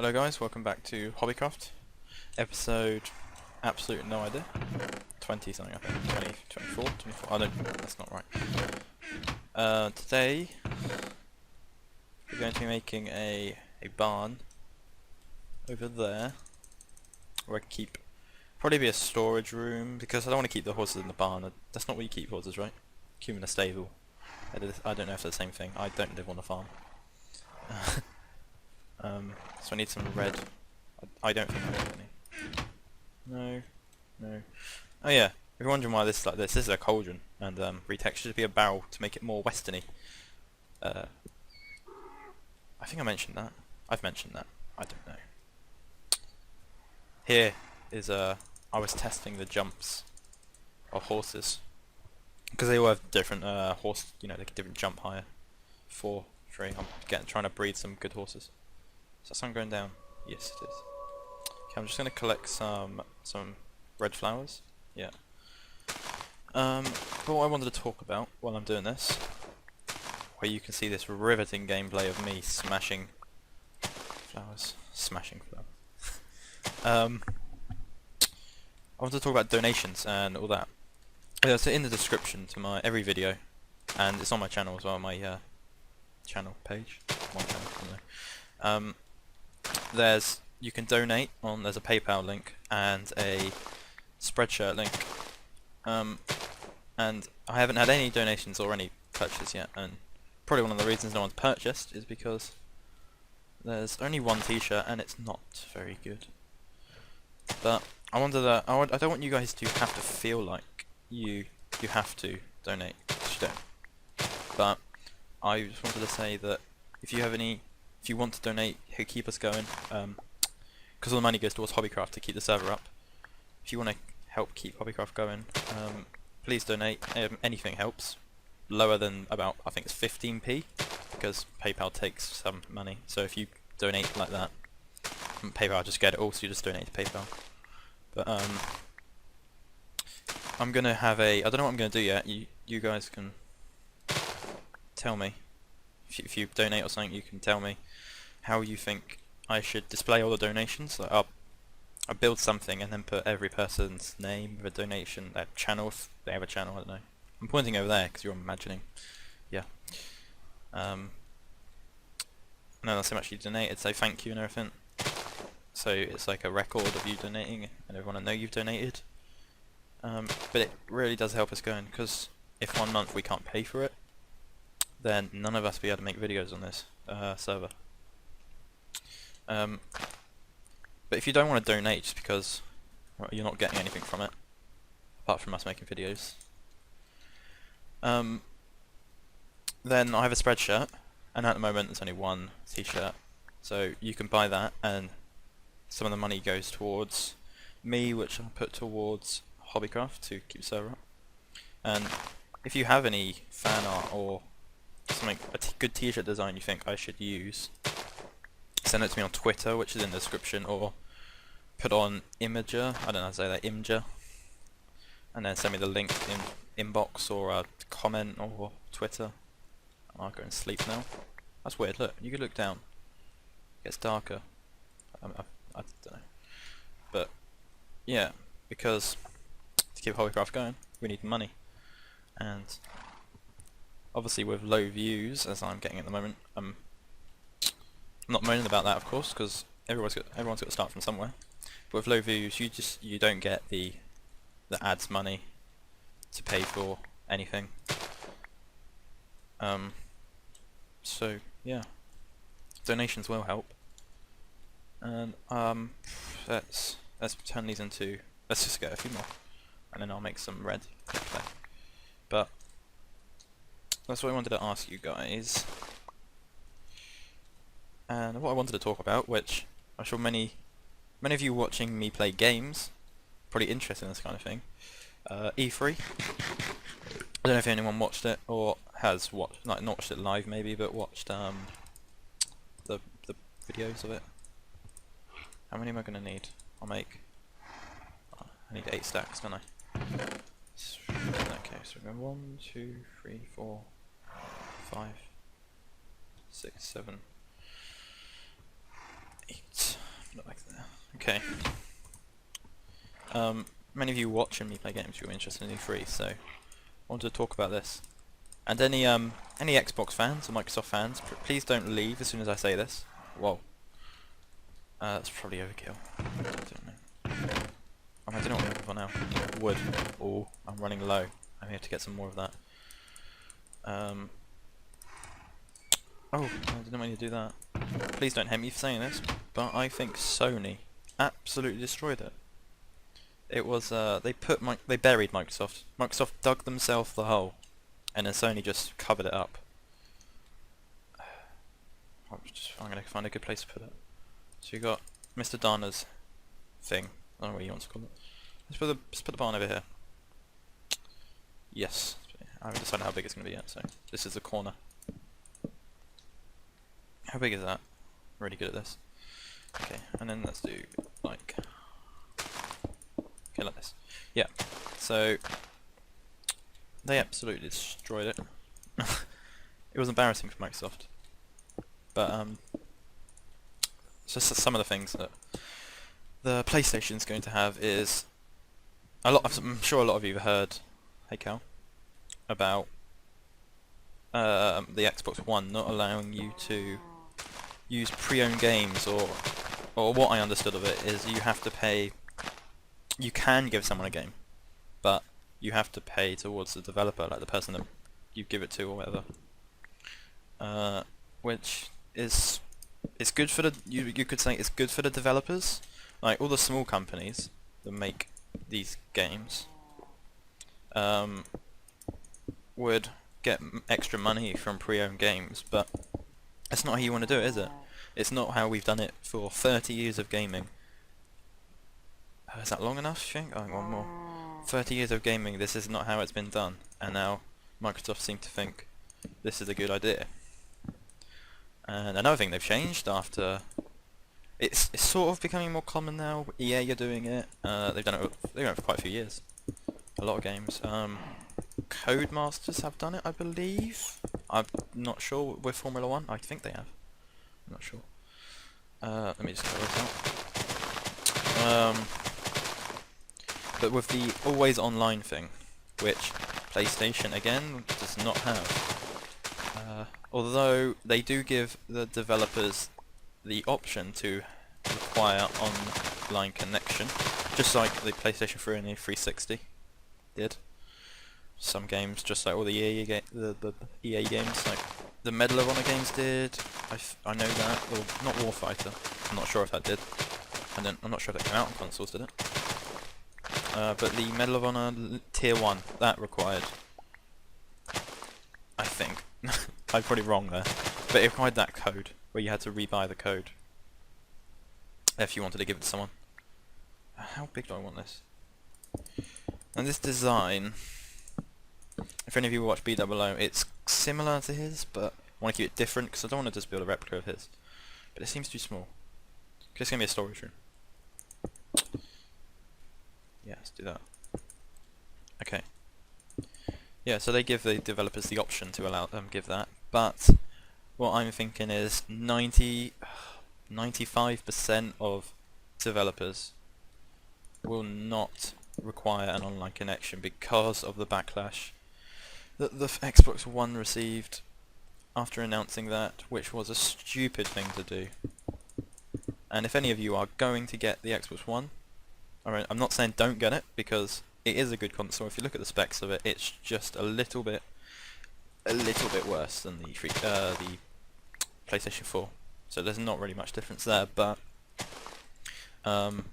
Hello guys, welcome back to HobbieCraft. Episode, absolute no idea. 20 something I think, 20, 24, 24, I don't, that's not right. Today, we're going to be making a barn over there, where I keep, probably be a storage room, because I don't want to keep the horses in the barn. That's not where you keep horses, right? Keep them in a stable. I don't know if they're the same thing. I don't live on a farm. So I need some red. I don't think I have any. No. Oh yeah, if you're wondering why this is like this is a cauldron, and retextured to be a barrel to make it more westerny. I think I mentioned that. I've mentioned that. I don't know. Here is I was testing the jumps of horses, because they all have different horse. You know, they get different jump higher. 4, 3. I'm trying to breed some good horses. Is that sun going down? Yes, it is. Okay, I'm just going to collect some red flowers. Yeah. But what I wanted to talk about while I'm doing this, where you can see this riveting gameplay of me smashing flowers. I want to talk about donations and all that. So in the description to my every video, and it's on my channel as well, my channel page. One channel, I don't know. You can donate on, there's a PayPal link and a Spreadshirt link, and I haven't had any donations or any purchases yet, and probably one of the reasons no one's purchased is because there's only one t-shirt and it's not very good. But I don't want you guys to have to feel like you have to donate, because you don't. But I just wanted to say that if you want to donate, keep us going, because all the money goes towards HobbieCraft to keep the server up. If you want to help keep HobbieCraft going, please donate. Anything helps. Lower than about, I think it's 15p, because PayPal takes some money. So if you donate like that, PayPal just get it all, so you just donate to PayPal. But I'm gonna have I don't know what I'm gonna do yet. You guys can tell me. If you donate or something, you can tell me how you think I should display all the donations. Like I'll build something and then put every person's name with a donation, their channel, if they have a channel, I don't know. I'm pointing over there because you're imagining. Yeah. No, that's how much you donated, say thank you and everything. So it's like a record of you donating and everyone will know you've donated. But it really does help us going, because if one month we can't pay for it, then none of us will be able to make videos on this server. But if you don't want to donate just because you're not getting anything from it, apart from us making videos, then I have a Spreadshirt, and at the moment there's only one t-shirt, so you can buy that, and some of the money goes towards me, which I'll put towards HobbieCraft to keep the server up. And if you have any fan art or something, good t-shirt design you think I should use, send it to me on Twitter, which is in the description, or put on Imager, I don't know how to say that, Imgur, and then send me the link in inbox or a comment or Twitter. I'll go and sleep now. That's weird, look, you could look down. It gets darker. I don't know. But, yeah, because to keep HobbieCraft going, we need money. And obviously with low views, as I'm getting at the moment, I'm not moaning about that, of course, because everyone's got to start from somewhere. But with low views, you don't get the ads money to pay for anything. So yeah, donations will help. And let's turn these into. Let's just get a few more, and then I'll make some red. But that's what I wanted to ask you guys. And what I wanted to talk about, which I'm sure many of you watching me play games probably interested in this kind of thing. E3. I don't know if anyone watched it or has watched, like not watched it live maybe, but watched the videos of it. How many am I gonna need? I need 8 stacks, don't I? Okay, so we're going 1, 2, 3, 4, 5, 6, 7, 8. Not like that. Okay. Many of you watching me play games, you're interested in E3, so I wanted to talk about this. And any Xbox fans or Microsoft fans, please don't leave as soon as I say this. Whoa. That's probably overkill. I don't know. I don't know what we're looking for now. Wood. Oh, I'm running low. I may have to get some more of that. Oh, I didn't want you to do that. Please don't hate me for saying this, but I think Sony absolutely destroyed it. It was they buried Microsoft. Microsoft dug themselves the hole, and then Sony just covered it up. I'm gonna find a good place to put it. So you got Mr. Dana's thing. I don't know what you want to call it. Let's put the barn over here. Yes. I haven't decided how big it's gonna be yet. So this is the corner. How big is that? I'm really good at this. Okay, and then let's do like. Okay, like this. Yeah. So they absolutely destroyed it. It was embarrassing for Microsoft. But so some of the things that the PlayStation's going to have is I'm sure a lot of you have heard, hey Cal, about the Xbox One not allowing you to use pre-owned games, or what I understood of it is you have to pay. You can give someone a game, but you have to pay towards the developer, like the person that you give it to or whatever. Which is good for the you could say it's good for the developers, like all the small companies that make these games would get extra money from pre-owned games, but that's not how you want to do it, is it? It's not how we've done it for 30 years of gaming. Is that long enough, you think? Oh, one more. 30 years of gaming, this is not how it's been done, and now Microsoft seem to think this is a good idea. And another thing they've changed after, it's sort of becoming more common now. EA are doing it. They've done it for quite a few years. A lot of games. Codemasters have done it, I believe. I'm not sure with Formula 1. I think they have. I'm not sure. Let me just clear this out. But with the always online thing, which PlayStation again does not have. Although they do give the developers the option to require online connection, just like the PlayStation 3 and the 360 did. Some games, just like all the EA games, like the Medal of Honor games did. I know that. Well, not Warfighter. I'm not sure if that did. I'm not sure if that came out on consoles, did it? But the Medal of Honor Tier 1, that required, I think, I'm probably wrong there, but it required that code, where you had to rebuy the code, if you wanted to give it to someone. How big do I want this? And this design, if any of you watch BOO, it's similar to his, but I want to keep it different, because I don't want to just build a replica of his. But it seems too small. It's going to be a storage room. Yeah, let's do that. Okay. Yeah, so they give the developers the option to allow them give that, but what I'm thinking is 95% of developers will not require an online connection because of the backlash that the Xbox One received after announcing that, which was a stupid thing to do. And if any of you are going to get the Xbox One, alright, I'm not saying don't get it, because it is a good console. If you look at the specs of it, it's just a little bit worse than the PlayStation 4. So there's not really much difference there, but I'm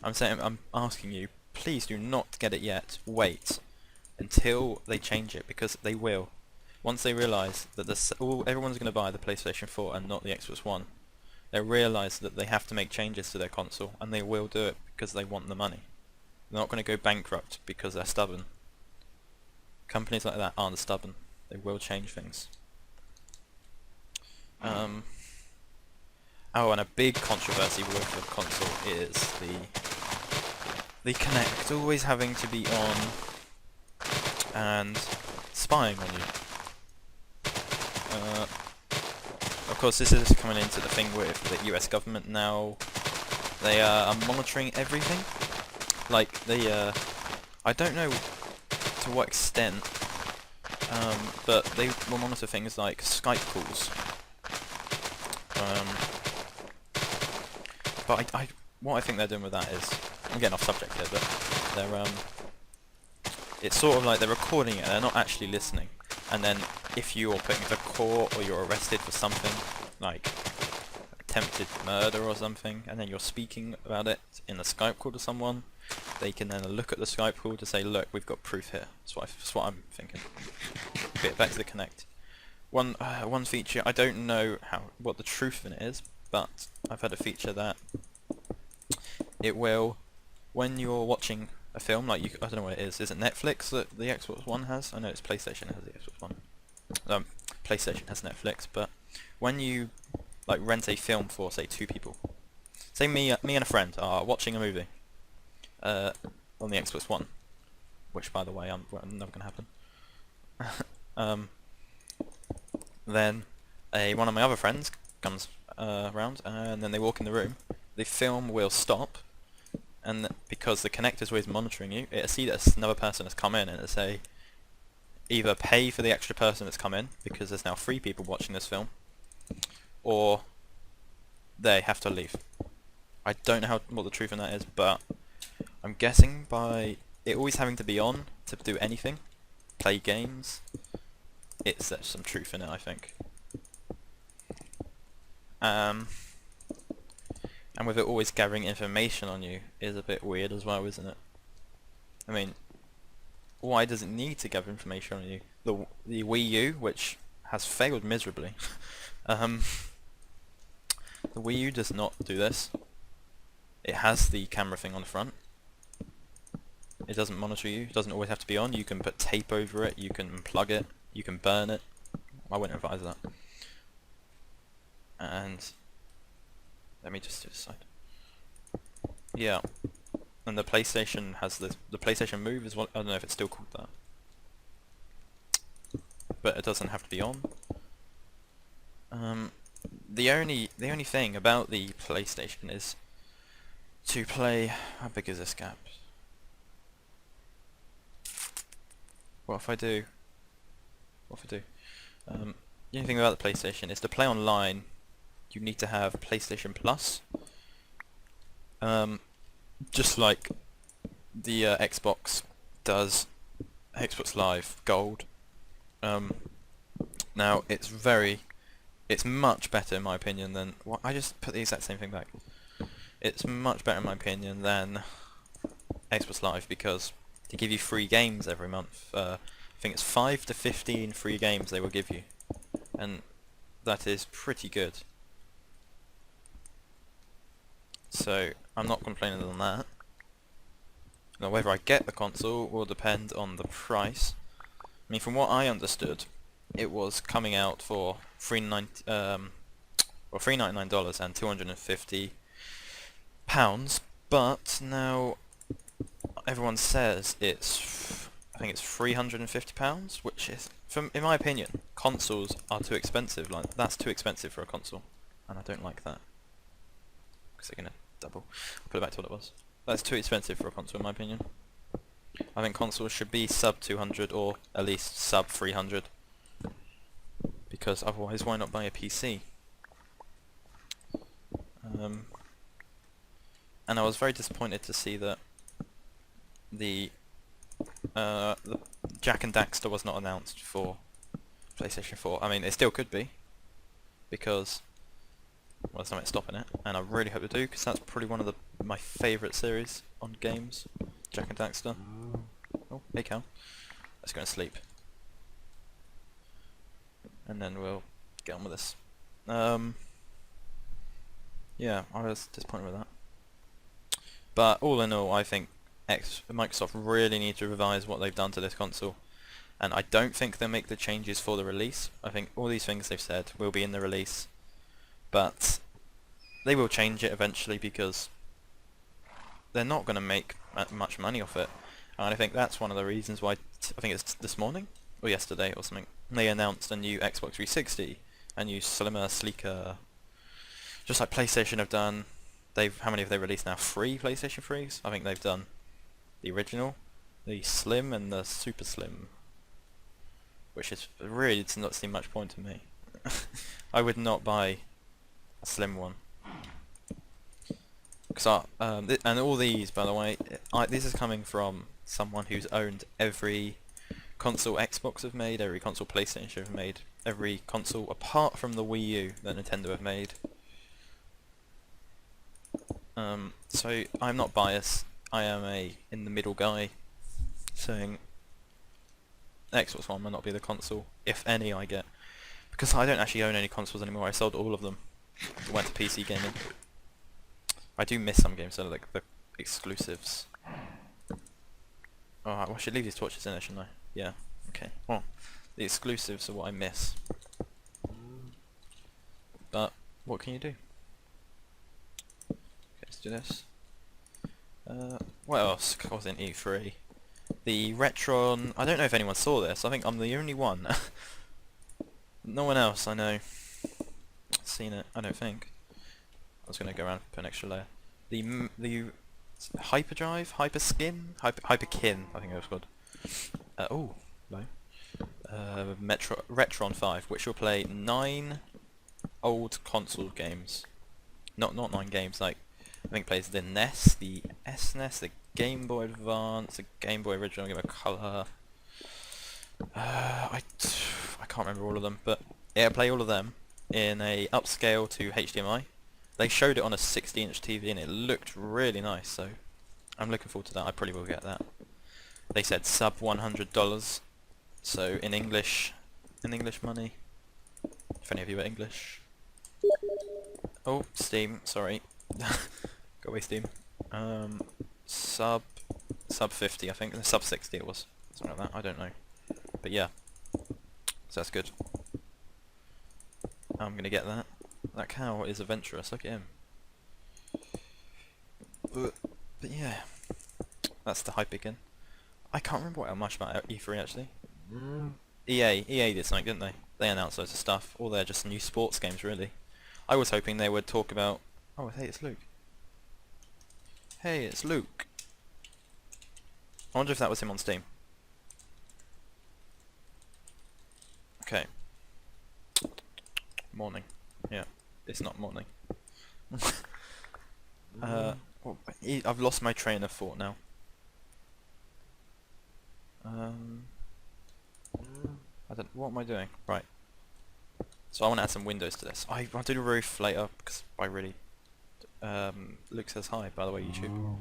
asking you, please do not get it yet. Wait until they change it, because they will. Once they realise that everyone's going to buy the PlayStation 4 and not the Xbox One, they realise that they have to make changes to their console, and they will do it because they want the money. They're not going to go bankrupt because they're stubborn. Companies like that aren't stubborn. They will change things. Oh, and a big controversy with the console is the Kinect always having to be on and spying on you. of course, this is coming into the thing with the US government now. They are monitoring everything. Like, I don't know to what extent, but they will monitor things like Skype calls. But what I think they're doing with that is, I'm getting off subject here, but they're it's sort of like they're recording it, they're not actually listening. And then if you're put into court or you're arrested for something, like attempted murder or something, and then you're speaking about it in a Skype call to someone, they can then look at the Skype call to say, look, we've got proof here. That's what I'm thinking. Bit back to the Connect. One feature, I don't know what the truth in it is, but I've had a feature that it will, when you're watching a film, like I don't know what it is it Netflix that the Xbox One has? I know it's PlayStation that has the Xbox One. PlayStation has Netflix, but when you like rent a film for, say, 2 people, say me and a friend are watching a movie on the Xbox One, which by the way, never gonna happen. Then one of my other friends comes around, and then they walk in the room. The film will stop, and because the Kinect is always monitoring you, it'll see that another person has come in, and it'll say either pay for the extra person that's come in, because there's now 3 people watching this film, or they have to leave. I don't know what the truth in that is, but I'm guessing by it always having to be on to do anything, play games, there's some truth in it, I think. And with it always gathering information on you is a bit weird as well, isn't it? I mean, why does it need to gather information on you? The Wii U, which has failed miserably, the Wii U does not do this. It has the camera thing on the front. It doesn't monitor you. It doesn't always have to be on. You can put tape over it. You can plug it. You can burn it. I wouldn't advise that. And let me just do this side. Yeah. And the PlayStation has the PlayStation Move is what, I don't know if it's still called that. But it doesn't have to be on. The only thing about the PlayStation is to play. How big is this gap? What if I do? The only thing about the PlayStation is to play online, you need to have PlayStation Plus. Just like the Xbox does Xbox Live Gold. Now it's much better in my opinion than I just put the exact same thing back. It's much better in my opinion than Xbox Live because they give you free games every month. I think it's 5 to 15 free games they will give you, and that is pretty good. So I'm not complaining on that. Now whether I get the console will depend on the price. I mean, from what I understood, it was coming out for $399 and £250, but now everyone says I think it's £350, which is, in my opinion, consoles are too expensive. Like, that's too expensive for a console, and I don't like that. Because they're gonna double. I'll put it back to what it was. That's too expensive for a console, in my opinion. I think consoles should be sub 200 or at least sub 300. Because otherwise, why not buy a PC? And I was very disappointed to see that the Jack and Daxter was not announced for PlayStation 4. I mean, it still could be, because there's nothing stopping it, and I really hope they do, because that's probably one of my favourite series on games, Jack and Daxter. Oh, hey Cal. Let's go and sleep. And then we'll get on with this. Yeah, I was disappointed with that. But all in all, I think Microsoft really need to revise what they've done to this console. And I don't think they'll make the changes for the release. I think all these things they've said will be in the release. But they will change it eventually because they're not going to make much money off it. And I think that's one of the reasons why, I think it's this morning or yesterday or something, they announced a new Xbox 360 and use slimmer, sleeker, just like PlayStation have done. How many have they released now? 3 PlayStation 3s? I think they've done the original, the slim, and the super slim, which is really does not seem much point to me. I would not buy a slim one. Cause and all these, by the way, this is coming from someone who's owned every console Xbox have made, every console PlayStation have made, every console apart from the Wii U that Nintendo have made. So I'm not biased. I am a in the middle guy, saying Xbox One will not be the console, if any, I get, because I don't actually own any consoles anymore. I sold all of them. Went to PC gaming. I do miss some games, so like the exclusives. Oh, I should leave these torches in there, shouldn't I? Yeah. Okay. Well, the exclusives are what I miss. But what can you do? Okay, let's do this. What else was in E3? The Retron. I don't know if anyone saw this. I think I'm the only one. No one else I know seen it. I don't think. I was gonna go around and put an extra layer. The Hyperdrive, Hyperskin, Hyperkin, I think it was called. Oh, no. Retron 5, which will play 9 old console games. Not 9 games. Like I think it plays the NES, the SNES, the Game Boy Advance, the Game Boy Original, Game Boy Color. I can't remember all of them, but it'll play all of them in a upscale to HDMI. They showed it on a 60-inch TV and it looked really nice, so I'm looking forward to that. I probably will get that. They said sub $100, so in English money, if any of you are English. Oh, Steam, sorry. Go away, Steam. Sub 50, I think. Sub 60 it was. Something like that, I don't know. But yeah, so that's good. I'm gonna get that. That cow is adventurous, look at him. But yeah, that's the hype again. I can't remember how much about E3 actually. EA did something, didn't they? They announced loads of stuff. Or they're just new sports games, really. I was hoping they would talk about... Oh, hey, it's Luke. Hey, it's Luke. I wonder if that was him on Steam. Okay. Morning. Yeah, it's not morning. I've lost my train of thought now. What am I doing? Right. So I want to add some windows to this. I want to do the roof later because I really... Luke says hi, by the way, YouTube.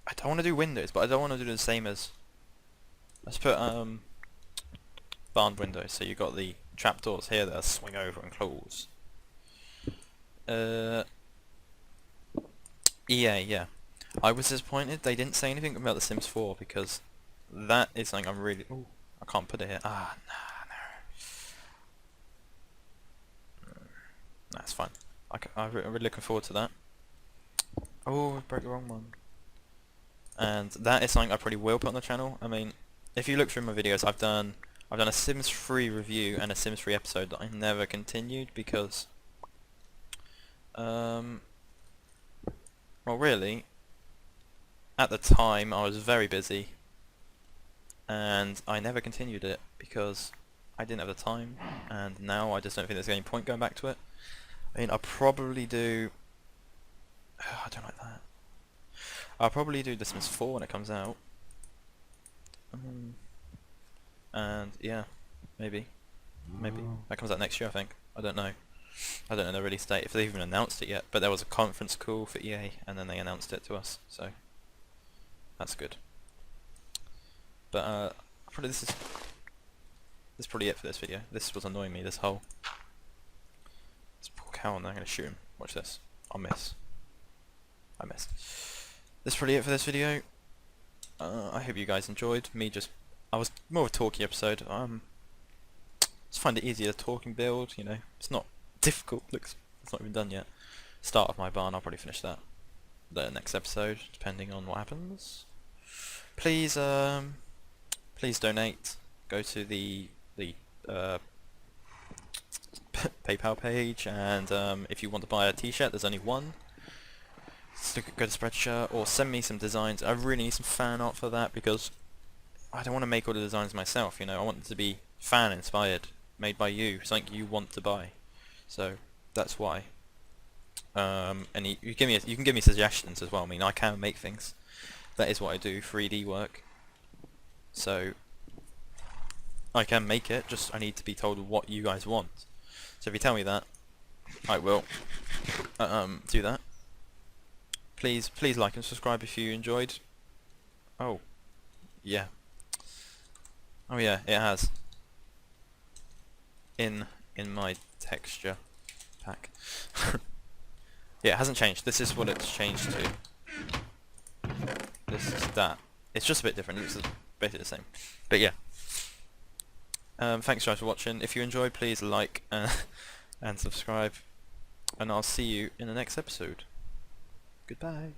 I don't want to do windows, but I don't want to do the same as... Let's put barn windows, so you've got the trapdoors here that swing over and close. EA, yeah. I was disappointed they didn't say anything about The Sims 4 because that is something I'm really... Ooh, I can't put it here. Ah, no. That's fine. I'm really looking forward to that. Oh, I broke the wrong one. And that is something I probably will put on the channel. I mean, if you look through my videos, I've done a Sims 3 review and a Sims 3 episode that I never continued because... well, really, at the time I was very busy and I never continued it because I didn't have the time, and now I just don't think there's any point going back to it. I mean, I'll probably do... I don't like that. I'll probably do The Sims 4 when it comes out. And yeah, maybe. That comes out next year, I think. I don't know. I don't know the release date, if they even announced it yet, but there was a conference call for EA and then they announced it to us, so that's good. But probably this is probably it for this video. This was annoying me, this whole... This poor cow on there, I'm going to shoot him. Watch this. I'll miss. I missed. This is probably it for this video. I hope you guys enjoyed. I was more of a talky episode. Just find it easier to talk and build, you know. It's not difficult. It's not even done yet. Start of my barn, I'll probably finish that the next episode, depending on what happens. Please please donate. Go to the PayPal page, and if you want to buy a t-shirt, there's only one. So go to Spreadshirt, or send me some designs. I really need some fan art for that, because I don't want to make all the designs myself, you know. I want them to be fan inspired, made by you, something you want to buy. So that's why. And you can give me suggestions as well. I mean, I can make things. That is what I do, 3D work. So I can make it, just I need to be told what you guys want. So if you tell me that, I will do that. Please like and subscribe if you enjoyed. Oh, yeah. Oh yeah, it has. In my texture pack. Yeah, it hasn't changed. This is what it's changed to. This is that. It's just a bit different. It's basically the same. But yeah. Thanks guys for watching. If you enjoyed, please like and subscribe. And I'll see you in the next episode. Goodbye.